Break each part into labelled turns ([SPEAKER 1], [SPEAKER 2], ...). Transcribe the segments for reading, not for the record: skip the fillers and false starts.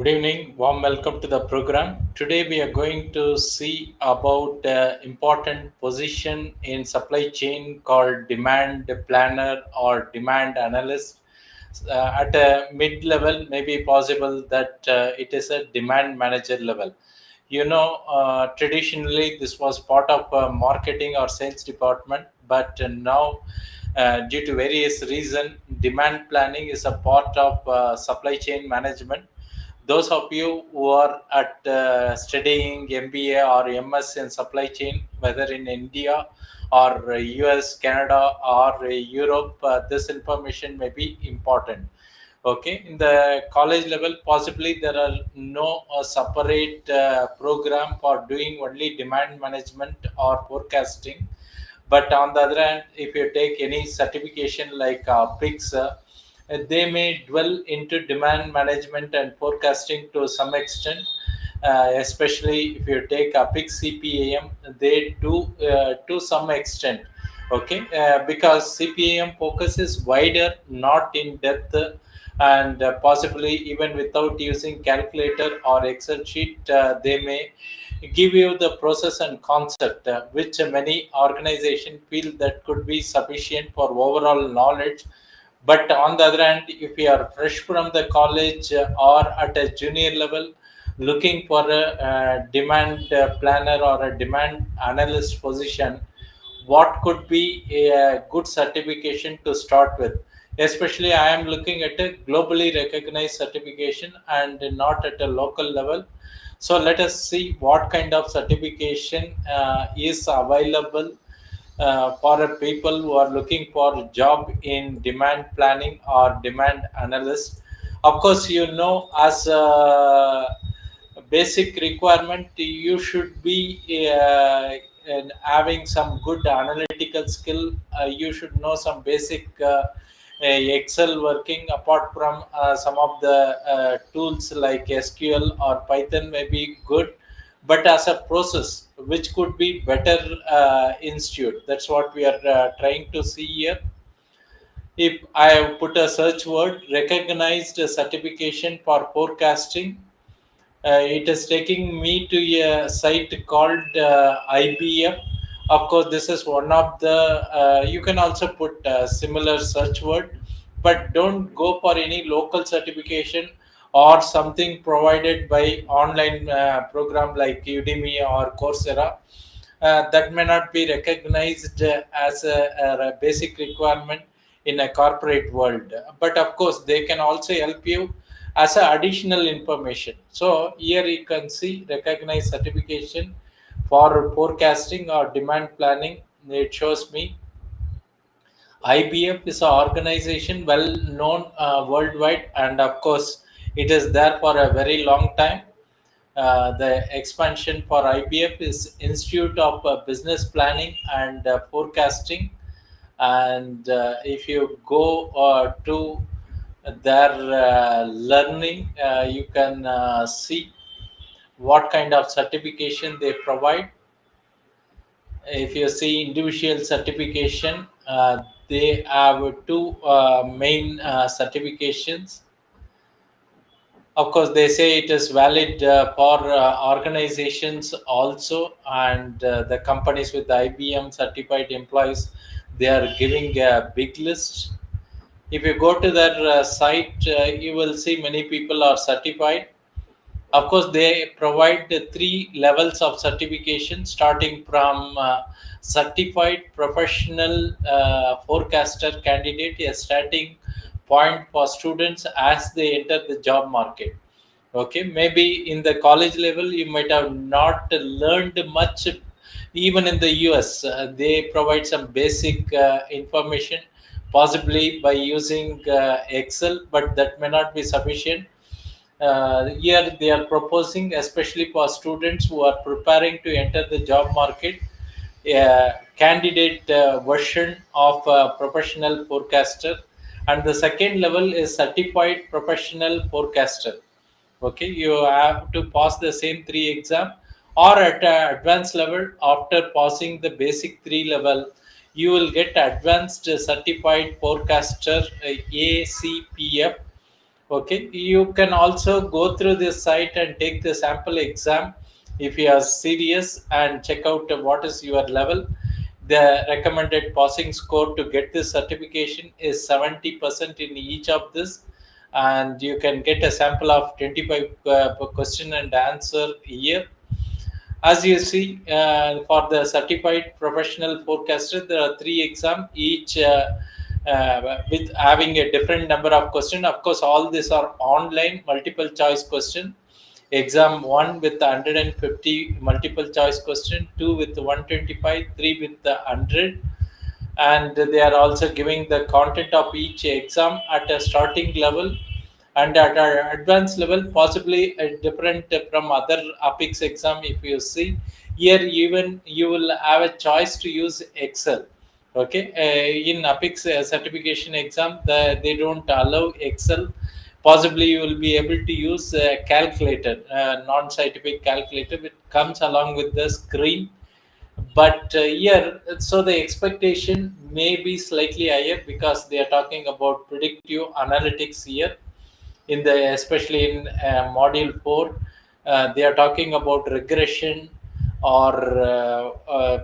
[SPEAKER 1] Good evening, warm welcome to the program. Today we are going to see about important position in supply chain called demand planner or demand analyst. At a mid level, maybe possible that it is a demand manager level. Traditionally this was part of marketing or sales department, but now due to various reasons, demand planning is a part of supply chain management. Those of you who are at studying MBA or MS in supply chain, whether in India or US, Canada, or Europe, this information may be important. Okay, in the college level, possibly there are no separate program for doing only demand management or forecasting. But on the other hand, if you take any certification like PICS, they may dwell into demand management and forecasting to some extent. Especially if you take a PICS CPAM, they do to some extent. Okay, because CPAM focuses wider, not in depth, and possibly even without using calculator or Excel sheet, they may give you the process and concept, which many organizations feel that could be sufficient for overall knowledge. But on the other hand, if you are fresh from the college or at a junior level, looking for a demand planner or a demand analyst position, what could be a good certification to start with? Especially, I am looking at a globally recognized certification and not at a local level. So let us see what kind of certification is available for a people who are looking for a job in demand planning or demand analyst. Of course, as a basic requirement, you should be having some good analytical skill. You should know some basic Excel working. Apart from some of the tools like SQL or Python may be good, but as a process which could be better institute. That's what we are trying to see here. If I put a search word recognized certification for forecasting, it is taking me to a site called IBF. Of course, this is one of the. You can also put a similar search word, but don't go for any local certification or something provided by online program like Udemy or Coursera. That may not be recognized as a basic requirement in a corporate world. But of course, they can also help you as a additional information. So here you can see recognized certification for forecasting or demand planning. It shows me IBF is an organization well known worldwide, and of course, it is there for a very long time. The expansion for IBF is Institute of Business Planning and Forecasting. And if you go to their learning, you can see what kind of certification they provide. If you see individual certification, they have two main certifications. Of course, they say it is valid for organizations also, and the companies with IBM certified employees, they are giving a big list. If you go to their site, you will see many people are certified. Of course, they provide the three levels of certification, starting from certified professional forecaster candidate, a starting point for students as they enter the job market. Okay, maybe in the college level, you might have not learned much. Even in the US, they provide some basic information, possibly by using Excel, but that may not be sufficient. Here they are proposing, especially for students who are preparing to enter the job market, a candidate version of a professional forecaster, and the second level is certified professional forecaster. Okay, you have to pass the same three exam, or at advanced level, after passing the basic three level, you will get advanced certified forecaster, ACPF. Okay, you can also go through this site and take the sample exam if you are serious and check out what is your level. The recommended passing score to get this certification is 70% in each of this, and you can get a sample of 25 per question and answer here. As you see, for the certified professional forecaster, there are three exams, each with having a different number of questions. Of course, all these are online multiple choice question. Exam one with 150 multiple choice question, two with 125, three with the 100, and they are also giving the content of each exam at a starting level and at an advanced level, possibly different from other apex exam. If you see here, even you will have a choice to use excel. Okay, in apex certification exam, they don't allow excel. Possibly you will be able to use a calculator, non-scientific calculator, which comes along with the screen. But here, so the expectation may be slightly higher because they are talking about predictive analytics here, in the especially in module 4. They are talking about regression, or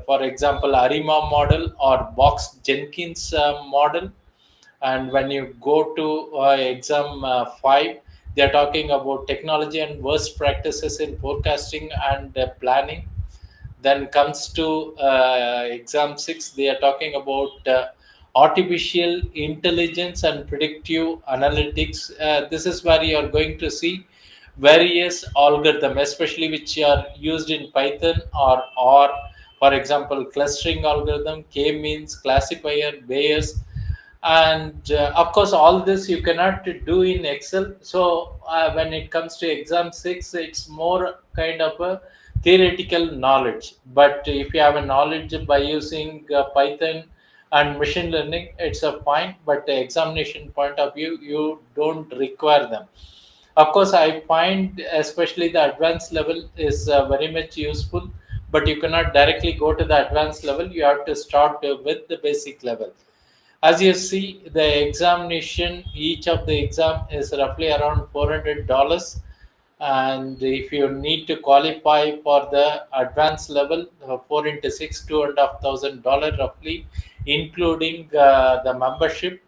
[SPEAKER 1] for example arima model or box jenkins model. And when you go to exam 5, they are talking about technology and worst practices in forecasting and planning. Then comes to exam 6, they are talking about artificial intelligence and predictive analytics. This is where you are going to see various algorithm, especially which are used in Python, or for example clustering algorithm, k-means, classifier, bayes. And of course all this you cannot do in excel. So when it comes to exam 6, it's more kind of a theoretical knowledge. But if you have a knowledge by using python and machine learning, it's a fine. But the examination point of view, you don't require them. Of course I find especially the advanced level is very much useful, but you cannot directly go to the advanced level. You have to start with the basic level. As you see, the examination, each of the exam is roughly around $400. And if you need to qualify for the advanced level, 4 into 6, $2,500 roughly, including the membership,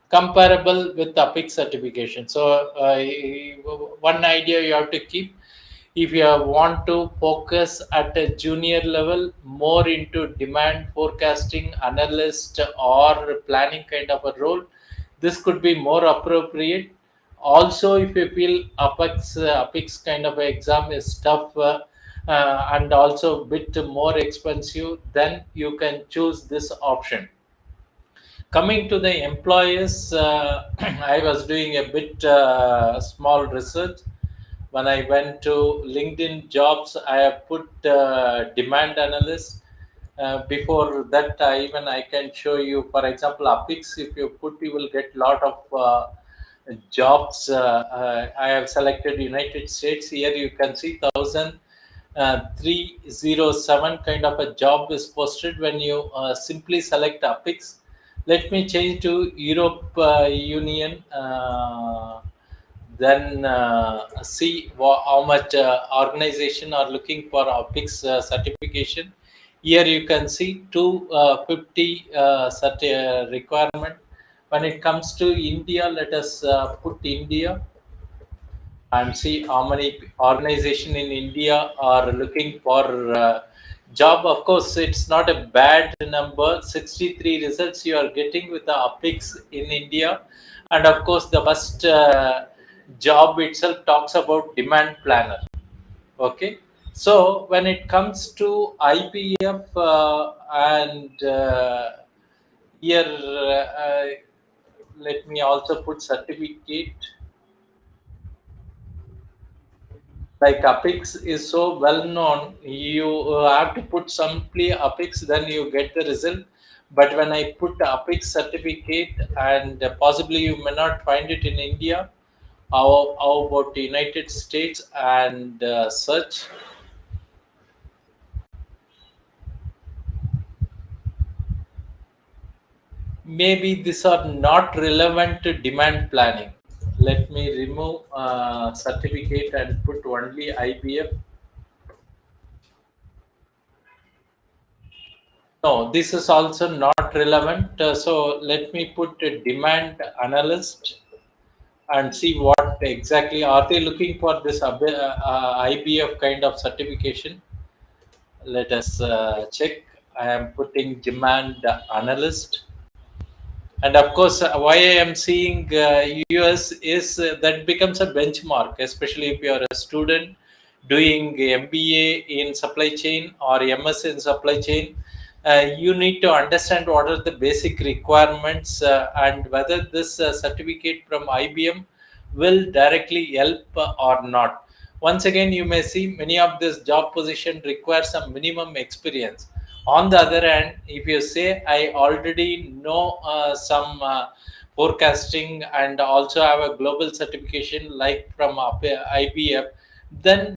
[SPEAKER 1] comparable with the PIC certification. So, one idea you have to keep, if you want to focus at a junior level more into demand forecasting analyst or planning kind of a role, this could be more appropriate. Also, if you feel apex kind of exam is tough, and also a bit more expensive, then you can choose this option. Coming to the employers, I was doing a bit small research. When I went to LinkedIn jobs, I have put demand analyst. Before that, I can show you, for example, Apix. If you put, you will get lot of jobs. I have selected United States. Here you can see 307 kind of a job is posted when you simply select Apix. Let me change to Europe Union. Then see how much organization are looking for Apix certification. Here you can see 250 requirement. When it comes to India, let us put India and see how many organization in India are looking for job. Of course, it's not a bad number. 63 results you are getting with the Apix in India. And of course the first job itself talks about demand planner. Okay, so when it comes to IBF, and here, let me also put certificate. Like Apix is so well known, you have to put simply Apix, then you get the result. But when I put Apix certificate, and possibly you may not find it in India, how about the United States and search? Maybe these are not relevant to demand planning. Let me remove certificate and put only IBF. No, this is also not relevant. So let me put a demand analyst and see what exactly are they looking for this IBF kind of certification. Let us check. I am putting demand analyst. And of course, why I am seeing US is that becomes a benchmark, especially if you are a student doing MBA in supply chain or MS in supply chain. You need to understand what are the basic requirements, and whether this certificate from IBM will directly help or not. Once again, you may see many of this job position require some minimum experience. On the other hand, if you say I already know some forecasting and also have a global certification like from IBF, then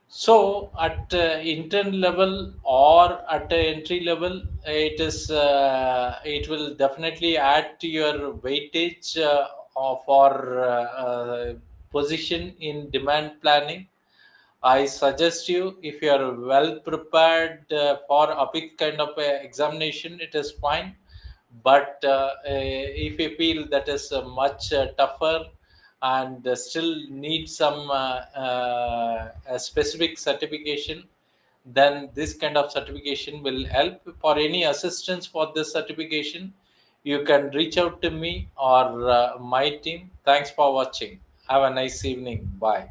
[SPEAKER 1] so at intern level or at entry level, it will definitely add to your weightage for position in demand planning. I suggest you, if you are well prepared for a big kind of examination, it is fine. But if you feel that is much tougher and still need some a specific certification, then this kind of certification will help. For any assistance for this certification, you can reach out to me or my team. Thanks for watching. Have a nice evening. Bye.